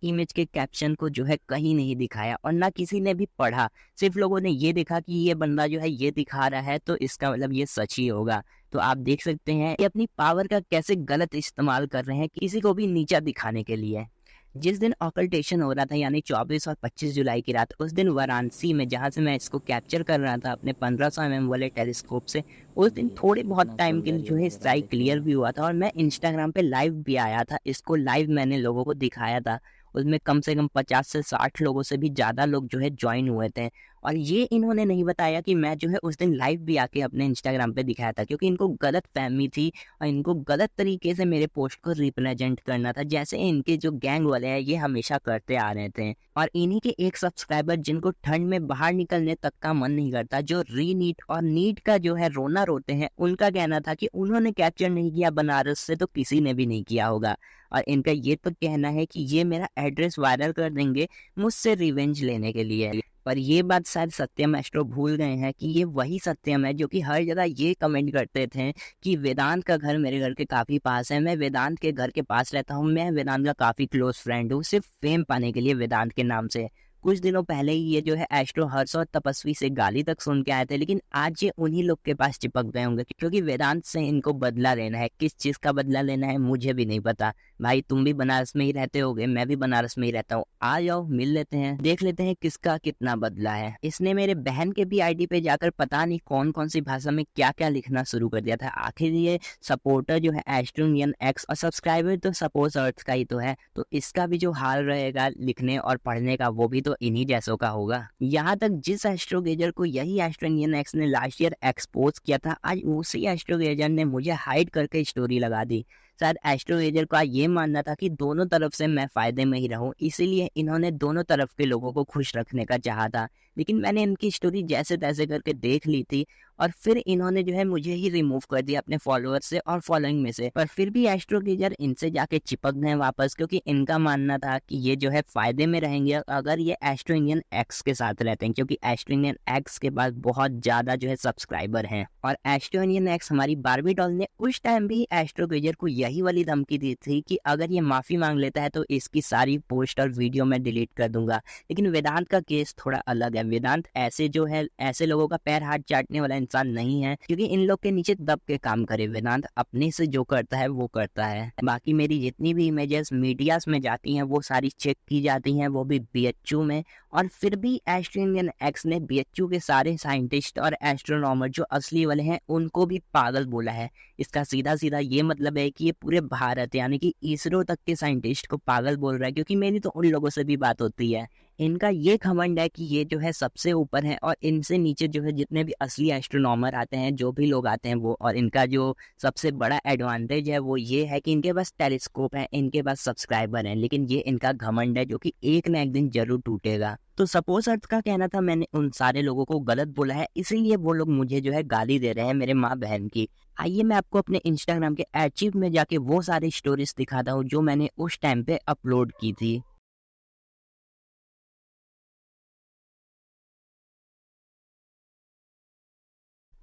इमेज के कैप्शन को जो है कहीं नहीं दिखाया, और ना किसी ने भी पढ़ा। सिर्फ लोगों ने ये देखा कि ये बंदा जो है ये दिखा रहा है तो इसका मतलब ये सच ही होगा। तो आप देख सकते हैं कि अपनी पावर का कैसे गलत इस्तेमाल कर रहे हैं किसी को भी नीचा दिखाने के लिए। जिस दिन ऑकल्टेशन हो रहा था, यानी 24 और 25 जुलाई की रात, उस दिन वाराणसी में, जहां से मैं इसको कैप्चर कर रहा था अपने 1500 mm वाले टेलीस्कोप से, उस दिन थोड़े बहुत टाइम के लिए जो है स्काई क्लियर भी हुआ था, और मैं इंस्टाग्राम पे लाइव भी आया था। इसको लाइव मैंने लोगों को दिखाया था। उसमें कम से कम 50 से 60 लोगों से भी ज़्यादा लोग जो है ज्वाइन हुए थे। और ये इन्होंने नहीं बताया कि मैं जो है उस दिन लाइव भी आके अपने इंस्टाग्राम पे दिखाया था, क्योंकि इनको गलत फहमी थी और इनको गलत तरीके से मेरे पोस्ट को रिप्रेजेंट करना था, जैसे इनके जो गैंग वाले हैं ये हमेशा करते आ रहे थे। और इन्हीं के एक सब्सक्राइबर जिनको ठंड में बाहर निकलने तक का मन नहीं करता, जो रीनीट और नीट का जो है रोना रोते हैं, उनका कहना था कि उन्होंने कैप्चर नहीं किया बनारस से तो किसी ने भी नहीं किया होगा। और इनका ये तो कहना है कि ये मेरा एड्रेस वायरल कर देंगे मुझसे रिवेंज लेने के लिए। पर ये बात शायद सत्यम एस्ट्रो भूल गए हैं कि ये वही सत्यम है जो कि हर जगह ये कमेंट करते थे कि वेदांत का घर मेरे घर के काफ़ी पास है, मैं वेदांत के घर के पास रहता हूँ, मैं वेदांत का काफ़ी क्लोज फ्रेंड हूँ, सिर्फ फेम पाने के लिए वेदांत के नाम से। कुछ दिनों पहले ही ये जो है एस्ट्रो हर्ष और तपस्वी से गाली तक सुन के आए थे, लेकिन आज ये उन्हीं लोग के पास चिपक गए होंगे, क्योंकि वेदांत से इनको बदला लेना है। किस चीज़ का बदला लेना है मुझे भी नहीं पता। भाई तुम भी बनारस में ही रहते होगे, मैं भी बनारस में ही रहता हूँ, आ जाओ मिल लेते हैं, देख लेते हैं किसका कितना बदला है। इसने मेरे बहन के भी आईडी पे जाकर पता नहीं कौन कौन सी भाषा में क्या क्या लिखना शुरू कर दिया था। आखिर ये सपोर्टर जो है एस्ट्रो इंडियन एक्स और सब्सक्राइबर तो सपोज अर्थ का ही तो है, तो इसका भी जो हाल रहेगा लिखने और पढ़ने का वो भी तो इन्हीं जैसों का होगा। यहाँ तक जिस एस्ट्रो गेजर को यही एस्ट्रो इंडियन एक्स ने लास्ट ईयर एक्सपोज किया था, आज उसी एस्ट्रो गेजर ने मुझे हाइड करके स्टोरी लगा दी। शायद एस्ट्रो गेजर का ये मानना था कि दोनों तरफ से मैं फायदे में ही रहूं, इसीलिए इन्होंने दोनों तरफ के लोगों को खुश रखने का चाहा था। लेकिन मैंने इनकी स्टोरी जैसे तैसे करके देख ली थी, और फिर इन्होंने जो है मुझे ही रिमूव कर दिया अपने फॉलोअर्स से और फॉलोइंग में से। पर फिर भी एस्ट्रो गेजर इनसे जाके चिपक गए वापस, क्योंकि इनका मानना था कि ये जो है फायदे में रहेंगे अगर ये एस्ट्रो इंडियन एक्स के साथ रहते हैं, क्योंकि एस्ट्रो इंडियन एक्स के पास बहुत ज्यादा जो है सब्सक्राइबर हैं। और एस्ट्रो इंडियन एक्स हमारी बारबी डॉल ने उस टाइम भी एस्ट्रो गेजर को यही वाली धमकी दी थी कि अगर ये माफी मांग लेता है तो इसकी सारी पोस्ट और वीडियो मैं डिलीट कर दूंगा। लेकिन वेदांत का केस थोड़ा अलग है। वेदांत ऐसे जो है ऐसे लोगों का पैर हाथ चाटने वाला इंसान नहीं है, क्योंकि इन लोग के नीचे दब के काम करे। वेदांत अपने से जो करता है वो करता है। बाकी मेरी जितनी भी इमेजेस मीडियाज में जाती हैं वो सारी चेक की जाती हैं, वो भी बीएचयू में। और फिर भी एस्ट्रो इंडियन एक्स ने बीएचयू के सारे साइंटिस्ट और एस्ट्रोनॉमर जो असली वाले हैं उनको भी पागल बोला है। इसका सीधा सीधा ये मतलब है कि ये पूरे भारत यानी कि इसरो तक के साइंटिस्ट को पागल बोल रहा है, क्योंकि मेरी तो उन लोगों से भी बात होती है। इनका ये घमंड है कि ये जो है सबसे ऊपर है, और इनसे नीचे जो है जितने भी असली एस्ट्रोनॉमर आते हैं, जो भी लोग आते हैं वो। और इनका जो सबसे बड़ा एडवांटेज है वो ये है कि इनके पास टेलीस्कोप है, इनके पास सब्सक्राइबर हैं, लेकिन ये इनका घमंड है जो कि एक ना एक दिन जरूर टूटेगा। तो सपोज अर्थ का कहना था मैंने उन सारे लोगों को गलत बोला है, इसीलिए वो लोग मुझे जो है गाली दे रहे हैं मेरे माँ बहन की। आइए मैं आपको अपने इंस्टाग्राम के आर्चिव में जाके वो सारी स्टोरीज दिखाता हूँ जो मैंने उस टाइम पे अपलोड की थी।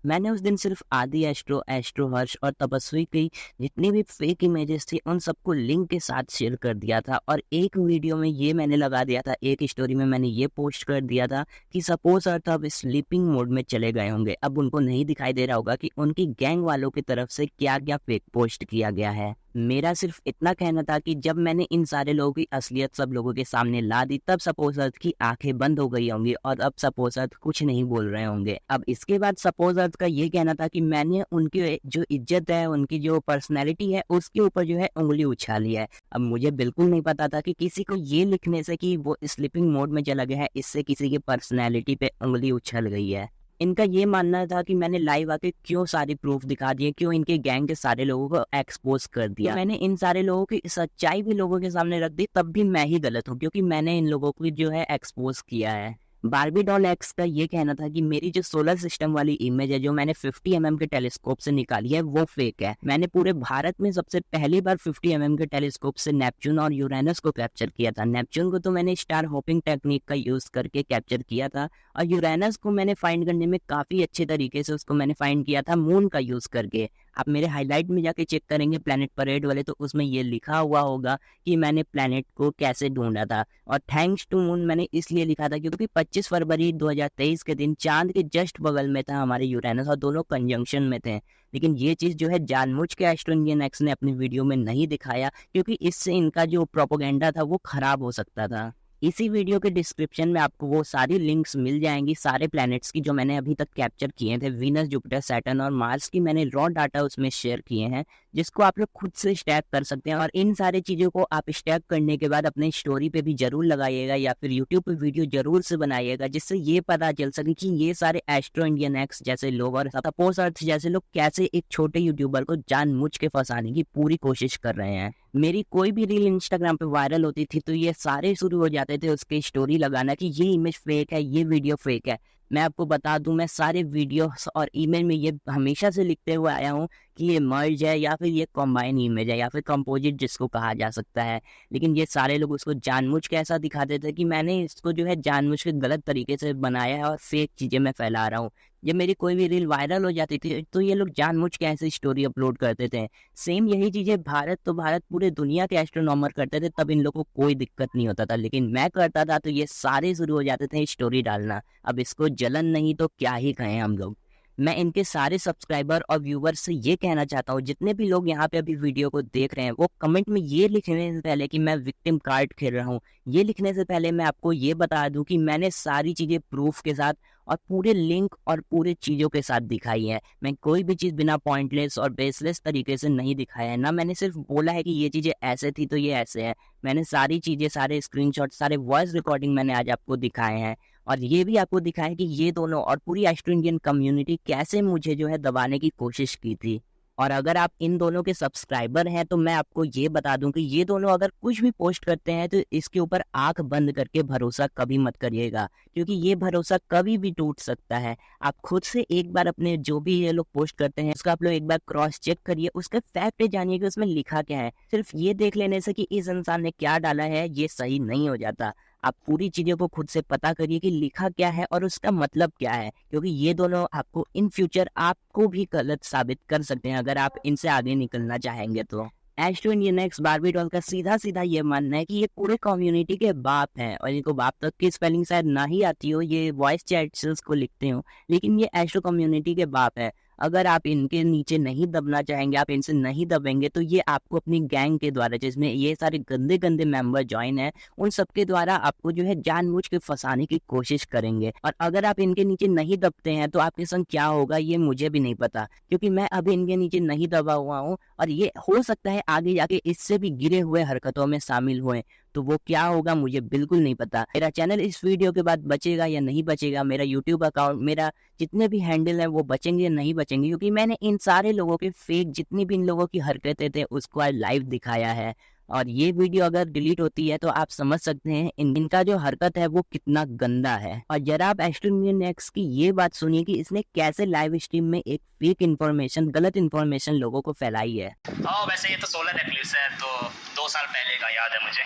मैंने उस दिन सिर्फ आदि एस्ट्रो हर्ष और तपस्वी की जितनी भी फेक इमेजेस थी उन सबको लिंक के साथ शेयर कर दिया था, और एक वीडियो में ये मैंने लगा दिया था, एक स्टोरी में मैंने ये पोस्ट कर दिया था कि सपोज अर्थ अब स्लीपिंग मोड में चले गए होंगे। अब उनको नहीं दिखाई दे रहा होगा कि उनकी गैंग वालों की तरफ से क्या क्या फेक पोस्ट किया गया है। मेरा सिर्फ इतना कहना था कि जब मैंने इन सारे लोगों की असलियत सब लोगों के सामने ला दी तब सपोज अर्थ की आंखें बंद हो गई होंगी और अब सपोज अर्थ कुछ नहीं बोल रहे होंगे। अब इसके बाद सपोज अर्थ का ये कहना था कि मैंने उनकी जो इज्जत है, उनकी जो पर्सनैलिटी है, उसके ऊपर जो है उंगली उछाली है। अब मुझे बिल्कुल नहीं पता था कि किसी को ये लिखने से कि वो स्लीपिंग मोड में चला गया है, इससे किसी की पर्सनैलिटी पे उंगली उछल गई है। इनका ये मानना था कि मैंने लाइव आके क्यों सारी प्रूफ दिखा दिए, क्यों इनके गैंग के सारे लोगों को एक्सपोज कर दिया। मैंने इन सारे लोगों की सच्चाई भी लोगों के सामने रख दी, तब भी मैं ही गलत हूँ क्योंकि मैंने इन लोगों को जो है एक्सपोज किया है। बार्बी डॉल एक्स का ये कहना था कि मेरी जो सोलर सिस्टम वाली इमेज है जो मैंने 50 mm के टेलीस्कोप से निकाली है वो फेक है। मैंने पूरे भारत में सबसे पहली बार 50 mm के टेलीस्कोप से नेपच्यून और यूरेनस को कैप्चर किया था। नेपच्यून को तो मैंने स्टार होपिंग टेक्निक का यूज करके कैप्चर किया था, और यूरेनस को मैंने फाइंड करने में काफी अच्छे तरीके से उसको मैंने फाइंड किया था मून का यूज करके। आप मेरे हाईलाइट में जाके चेक करेंगे प्लैनेट परेड वाले, तो उसमें ये लिखा हुआ होगा कि मैंने प्लैनेट को कैसे ढूंढा था। और थैंक्स टू मून मैंने इसलिए लिखा था क्योंकि 25 फरवरी 2023 के दिन चांद के जस्ट बगल में था हमारे यूरेनस और दोनों कंजंक्शन में थे। लेकिन ये चीज़ जो है जानबूझ के एस्ट्रो इंडियन एक्स ने अपनी वीडियो में नहीं दिखाया क्योंकि इससे इनका जो प्रोपोगेंडा था वो खराब हो सकता था। इसी वीडियो के डिस्क्रिप्शन में आपको वो सारी लिंक्स मिल जाएंगी सारे प्लैनेट्स की जो मैंने अभी तक कैप्चर किए थे। वीनस, जुपिटर, सैटर्न और मार्स की मैंने रॉ डाटा उसमें शेयर किए हैं जिसको आप लोग खुद से स्टैक कर सकते हैं। और इन सारी चीज़ों को आप स्टैक करने के बाद अपने स्टोरी पे भी जरूर लगाइएगा या फिर यूट्यूब पे वीडियो जरूर से बनाइएगा, जिससे ये पता चल सके कि ये सारे एस्ट्रो इंडियन एक्स जैसे लोग और सपोज अर्थ जैसे लोग कैसे एक छोटे यूट्यूबर को जानबूझ के फंसाने की पूरी कोशिश कर रहे हैं। मेरी कोई भी रील इंस्टाग्राम पे वायरल होती थी तो ये सारे शुरू हो जाते थे उसके स्टोरी लगाना कि ये इमेज फेक है, ये वीडियो फेक है। मैं आपको बता दूं, मैं सारे वीडियोस और ईमेल में ये हमेशा से लिखते हुए आया हूँ कि ये मर्ज है या फिर ये कॉम्बाइन इमेज है या फिर कंपोजिट जिसको कहा जा सकता है। लेकिन ये सारे लोग उसको जानबूझ के ऐसा दिखाते थे कि मैंने इसको जो है जानबूझ के गलत तरीके से बनाया है और फेक चीज़ें मैं फैला रहा हूँ। जब मेरी कोई भी रील वायरल हो जाती थी तो ये लोग जानबूझ के ऐसे स्टोरी अपलोड करते थे। सेम यही चीज़ें भारत पूरे दुनिया के एस्ट्रोनॉमर करते थे, तब इन लोगों को कोई दिक्कत नहीं होता था। लेकिन मैं करता था तो ये सारे शुरू हो जाते थे स्टोरी डालना। अब इसको जलन नहीं तो क्या ही कहें हम लोग। मैं इनके सारे सब्सक्राइबर और व्यूवर्स से ये कहना चाहता हूँ, जितने भी लोग यहाँ पे अभी वीडियो को देख रहे हैं वो कमेंट में ये लिखने से पहले कि मैं विक्टिम कार्ड खेल रहा हूँ, ये लिखने से पहले मैं आपको ये बता दूं कि मैंने सारी चीज़ें प्रूफ के साथ और पूरे लिंक और पूरे चीज़ों के साथ दिखाई है। मैं कोई भी चीज़ बिना पॉइंटलेस और बेसलेस तरीके से नहीं दिखाया है। ना मैंने सिर्फ बोला है कि ये चीज़ें ऐसे थी तो ये ऐसे है। मैंने सारी चीज़ें, सारे स्क्रीनशॉट, सारे वॉइस रिकॉर्डिंग मैंने आज आपको दिखाए हैं। और ये भी आपको दिखाया कि ये दोनों और पूरी एस्ट्रो इंडियन कम्युनिटी कैसे मुझे जो है दबाने की कोशिश की थी। और अगर आप इन दोनों के सब्सक्राइबर हैं तो मैं आपको ये बता दूं कि ये दोनों अगर कुछ भी पोस्ट करते हैं तो इसके ऊपर आंख बंद करके भरोसा कभी मत करिएगा, क्योंकि ये भरोसा कभी भी टूट सकता है। आप खुद से एक बार अपने जो भी ये लोग पोस्ट करते हैं उसका आप लोग एक बार क्रॉस चेक करिए, उसका फैक्ट जानिए कि उसमें लिखा क्या है। सिर्फ ये देख लेने से कि इस इंसान ने क्या डाला है ये सही नहीं हो जाता। आप पूरी चीज़ों को खुद से पता करिए कि लिखा क्या है और उसका मतलब क्या है, क्योंकि ये दोनों आपको इन फ्यूचर आपको भी गलत साबित कर सकते हैं अगर आप इनसे आगे निकलना चाहेंगे। तो astro Indian ex Barbie doll का सीधा सीधा ये मानना है कि ये पूरे कम्युनिटी के बाप हैं, और इनको बाप तक की स्पेलिंग शायद ना ही आती हो, ये वॉइस चैट्स को लिखते हो, लेकिन ये एस्ट्रो कम्युनिटी के बाप है। अगर आप इनके नीचे नहीं दबना चाहेंगे, आप इनसे नहीं दबेंगे, तो ये आपको अपनी गैंग के द्वारा, जिसमें ये सारे गंदे गंदे मेंबर ज्वाइन है, उन सबके द्वारा आपको जो है जानबूझ के फंसाने की कोशिश करेंगे। और अगर आप इनके नीचे नहीं दबते हैं तो आपके संग क्या होगा ये मुझे भी नहीं पता, क्योंकि मैं अभी इनके नीचे नहीं दबा हुआ हूँ, और ये हो सकता है आगे जाके इससे भी गिरे हुए हरकतों में शामिल हुए, तो वो क्या होगा मुझे बिल्कुल नहीं पता। मेरा चैनल इस वीडियो के बाद बचेगा या नहीं बचेगा, मेरा यूट्यूब अकाउंट, मेरा जितने भी हैंडल हैं वो बचेंगे या नहीं बचेंगे, क्योंकि मैंने इन सारे लोगों के फेक जितनी भी इन लोगों की हरकतें थे उसको आज लाइव दिखाया है। और ये वीडियो अगर डिलीट होती है तो आप समझ सकते हैं इनका जो हरकत है वो कितना गंदा है। और जरा आप एस्ट्रो इंडियन एक्स की ये बात सुनिए कि इसने कैसे लाइव स्ट्रीम में एक फेक इन्फॉर्मेशन, गलत इन्फॉर्मेशन लोगों को फैलाई है। वैसे ये तो सोलर एक्लिप्स है, तो 2 साल पहले का याद है मुझे।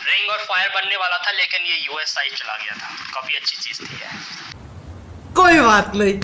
रिंग और फायर बनने वाला था, लेकिन ये यूएस साइड चला गया था। काफी अच्छी चीज थी है। कोई बात नहीं।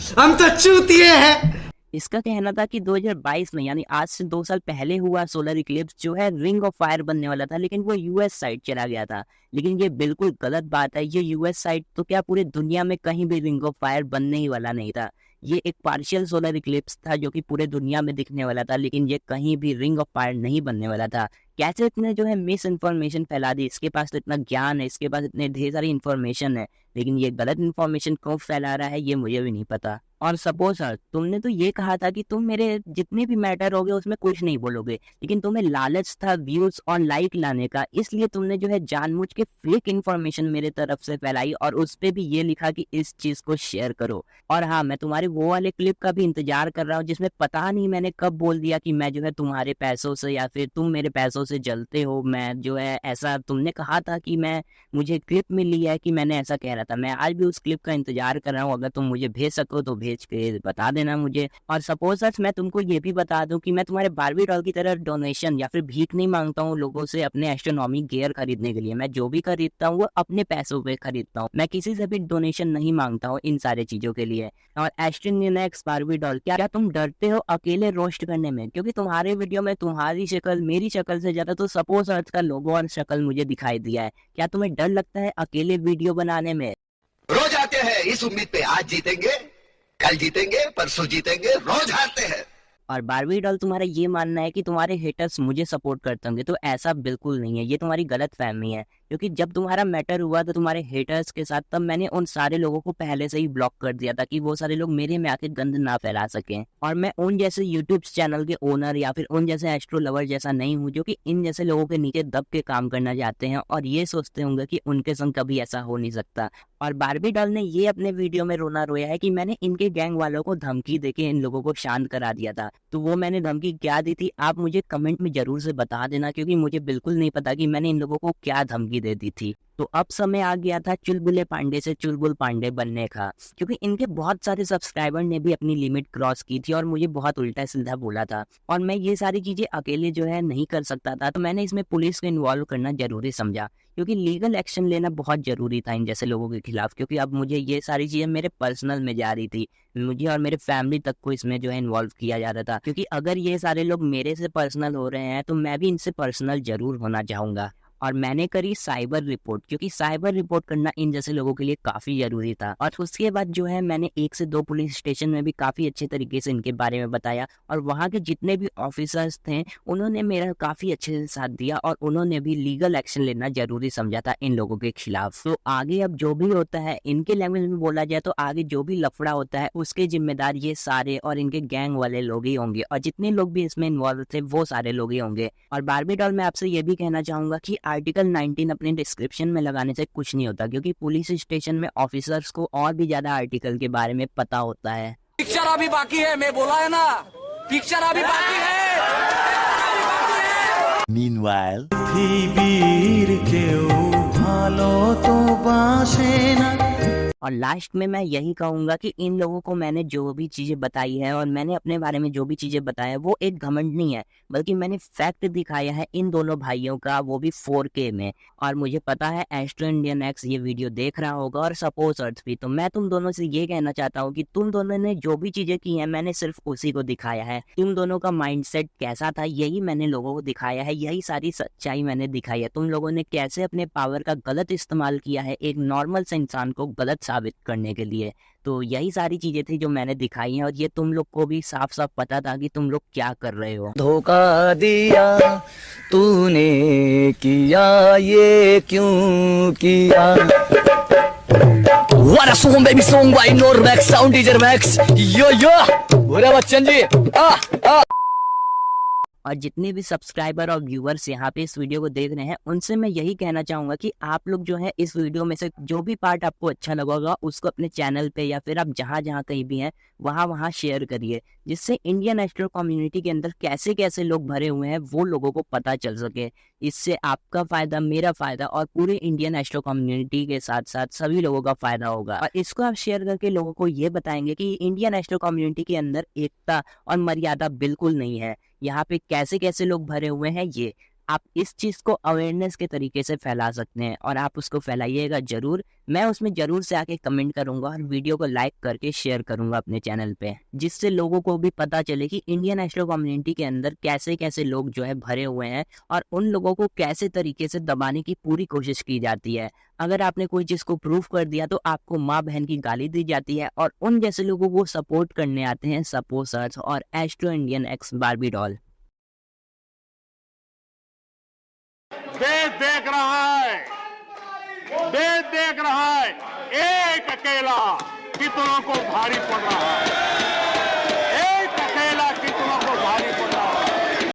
हम तो चूतिए हैं। इसका कहना था कि 2022 में यानी आज से 2 साल पहले हुआ सोलर इक्लिप्स जो है रिंग ऑफ फायर बनने वाला था, लेकिन वो यूएस साइड चला गया था। लेकिन ये बिल्कुल गलत बात है। ये यूएस साइड तो क्या पूरी दुनिया में कहीं भी रिंग ऑफ फायर बनने ही वाला नहीं था। ये एक पार्शियल सोलर इक्लिप्स था जो कि पूरे दुनिया में दिखने वाला था, लेकिन ये कहीं भी रिंग ऑफ फायर नहीं बनने वाला था। कैसे इतने जो है मिस इन्फॉर्मेशन फैला दी। इसके पास तो इतना ज्ञान है, इसके पास इतने ढेर सारी इन्फॉर्मेशन है, लेकिन ये गलत इन्फॉर्मेशन क्यों फैला रहा है ये मुझे भी नहीं पता। और सपोज सर, तुमने तो ये कहा था कि तुम मेरे जितने भी मैटर हो गए उसमें कुछ नहीं बोलोगे, लेकिन तुम्हें लालच था व्यूज और लाइक लाने का, इसलिए तुमने जो है जानबूझ के फेक इन्फॉर्मेशन मेरे तरफ से फैलाई और उस पे भी ये लिखा कि इस चीज को शेयर करो। और हाँ, मैं तुम्हारे वो वाले क्लिप का भी इंतजार कर रहा हूँ जिसमें पता नहीं मैंने कब बोल दिया कि मैं जो है तुम्हारे पैसों से या फिर तुम मेरे पैसों से जलते हो। मैं जो है ऐसा तुमने कहा था कि मुझे क्लिप मिली है कि मैंने ऐसा कह रहा था। मैं आज भी उस क्लिप का इंतजार कर रहा हूँ। अगर तुम मुझे भेज सको तो भेज के बता देना मुझे। और सपोज सच मैं तुमको ये भी बता दूं कि मैं तुम्हारे बारबी डॉल की तरह डोनेशन या फिर भीख नहीं मांगता हूँ लोगों से अपने एस्ट्रोनॉमी गियर खरीदने के लिए। मैं जो भी खरीदता हूँ वो अपने पैसों पे खरीदता हूँ। मैं किसी से भी डोनेशन नहीं मांगता हूँ इन सारी चीजों के लिए। और एस्ट्रोनिनेक्स बारबी डॉल, क्या तुम डरते हो अकेले रोस्ट करने में? क्योंकि तुम्हारे वीडियो में तुम्हारी शक्ल मेरी शक्ल से ज्यादा तो सपोज अर्थ का लोगो और शक्ल मुझे दिखाई दिया है। क्या तुम्हें डर लगता है अकेले वीडियो बनाने में? रोज आते हैं इस उम्मीद पे आज जीतेंगे, कल जीतेंगे, परसों जीतेंगे, रोज हारते हैं। और बारबी डॉल, तुम्हारा ये मानना है कि तुम्हारे हेटर्स मुझे सपोर्ट करते होंगे, तो ऐसा बिल्कुल नहीं है। ये तुम्हारी गलत फहमी है, क्योंकि जब तुम्हारा मैटर हुआ तो तुम्हारे हेटर्स के साथ, तब मैंने उन सारे लोगों को पहले से ही ब्लॉक कर दिया था कि वो सारे लोग मेरे में आके गंद ना फैला सकें। और मैं उन जैसे यूट्यूब चैनल के ओनर या फिर उन जैसे एस्ट्रो लवर जैसा नहीं हूँ जो कि इन जैसे लोगों के नीचे दब के काम करना चाहते हैं और ये सोचते होंगे कि उनके संग कभी ऐसा हो नहीं सकता। और बारबी डॉल ने ये अपने वीडियो में रोना रोया है कि मैंने इनके गैंग वालों को धमकी देके इन लोगों को शांत करा दिया था। तो वो मैंने धमकी क्या दी थी आप मुझे कमेंट में जरूर से बता देना, क्योंकि मुझे बिल्कुल नहीं पता कि मैंने इन लोगों को क्या धमकी दे दी थी। तो अब समय आ गया था चुलबुले पांडे से चुलबुल पांडे बनने का, क्योंकि इनके बहुत सारे सब्सक्राइबर ने भी अपनी लिमिट क्रॉस की थी और मुझे बहुत उल्टा सीधा बोला था। और मैं ये सारी चीजें अकेले जो है नहीं कर सकता था, तो मैंने इसमें पुलिस को इन्वॉल्व करना जरूरी समझा, क्योंकि लीगल एक्शन लेना बहुत जरूरी था इन जैसे लोगों के खिलाफ। क्योंकि अब मुझे ये सारी चीजें मेरे पर्सनल में जा रही थी, मुझे और मेरे फैमिली तक को इसमें जो है इन्वॉल्व किया जा रहा था। क्योंकि अगर ये सारे लोग मेरे से पर्सनल हो रहे हैं तो मैं भी इनसे पर्सनल जरूर होना चाहूंगा। और मैंने करी साइबर रिपोर्ट, क्योंकि साइबर रिपोर्ट करना इन जैसे लोगों के लिए काफी जरूरी था। और उसके बाद जो है मैंने 1 से 2 पुलिस स्टेशन में भी काफी अच्छे तरीके से इनके बारे में बताया, और वहाँ के जितने भी ऑफिसर्स थे उन्होंने मेरा काफी अच्छे से साथ दिया और उन्होंने भी लीगल एक्शन लेना जरूरी समझा था इन लोगों के खिलाफ। तो आगे अब जो भी होता है, इनके लैंग्वेज में बोला जाए तो आगे जो भी लफड़ा होता है उसके जिम्मेदार ये सारे और इनके गैंग वाले लोग ही होंगे, और जितने लोग भी इसमें इन्वॉल्व थे वो सारे लोग ही होंगे। और बारबी डॉल, मैं आपसे ये भी कहना चाहूंगा कि आर्टिकल 19 अपने डिस्क्रिप्शन में लगाने से कुछ नहीं होता, क्योंकि पुलिस स्टेशन में ऑफिसर्स को और भी ज्यादा आर्टिकल के बारे में पता होता है। पिक्चर अभी बाकी है, मैं बोला है ना, पिक्चर अभी बाकी है। Meanwhile, पृथ्वीर केउ भालो तो बासे ना। और लास्ट में मैं यही कहूंगा कि इन लोगों को मैंने जो भी चीजें बताई है और मैंने अपने बारे में जो भी चीजें बताया है वो एक घमंड नहीं है, बल्कि मैंने फैक्ट दिखाया है इन दोनों भाइयों का, वो भी 4K में। और मुझे पता है एस्ट्रो इंडियन एक्स ये वीडियो देख रहा होगा और सपोज अर्थ भी। तो मैं तुम दोनों से ये कहना चाहता हूँ कि तुम दोनों ने जो भी चीजें की हैं मैंने सिर्फ उसी को दिखाया है। तुम दोनों का माइंडसेट कैसा था यही मैंने लोगों को दिखाया है, यही सारी सच्चाई मैंने दिखाई है। तुम लोगों ने कैसे अपने पावर का गलत इस्तेमाल किया है एक नॉर्मल से इंसान को गलत साबित करने के लिए। तो यही सारी चीजें थी जो मैंने दिखाई हैं, और ये तुम लोग को भी साफ साफ पता था कि तुम लोग क्या कर रहे हो। धोखा दिया तूने, किया ये क्यों किया। What a song baby, song by Normax, sound teacher Max, yo yo, बोले बच्चन जी, और जितने भी सब्सक्राइबर और व्यूअर्स यहाँ पे इस वीडियो को देख रहे हैं उनसे मैं यही कहना चाहूंगा कि आप लोग जो है इस वीडियो में से जो भी पार्ट आपको अच्छा लगा होगा उसको अपने चैनल पे या फिर आप जहाँ जहाँ कहीं भी हैं वहाँ शेयर करिए, जिससे इंडियन एस्ट्रो कम्युनिटी के अंदर कैसे कैसे लोग भरे हुए हैं वो लोगों को पता चल सके। इससे आपका फायदा, मेरा फायदा और पूरे इंडियन एस्ट्रो कम्युनिटी के साथ साथ सभी लोगों का फायदा होगा। और इसको आप शेयर करके लोगों को ये बताएंगे कि इंडियन एस्ट्रो कम्युनिटी के अंदर एकता और मर्यादा बिल्कुल नहीं है, यहाँ पे कैसे कैसे लोग भरे हुए हैं ये। आप इस चीज़ को अवेयरनेस के तरीके से फैला सकते हैं और आप उसको फैलाइएगा ज़रूर। मैं उसमें ज़रूर से आके कमेंट करूँगा और वीडियो को लाइक करके शेयर करूँगा अपने चैनल पे, जिससे लोगों को भी पता चले कि इंडियन एस्ट्रो कम्युनिटी के अंदर कैसे कैसे लोग जो है भरे हुए हैं और उन लोगों को कैसे तरीके से दबाने की पूरी कोशिश की जाती है। अगर आपने कोई चीज़ को प्रूव कर दिया तो आपको माँ बहन की गाली दी जाती है और उन जैसे लोगों को सपोर्ट करने आते हैं सपोर्टर्स और astro Indian ex Barbie doll. देश देख रहा है, देश देख रहा है, एक अकेला कितनों को भारी पड़ रहा है।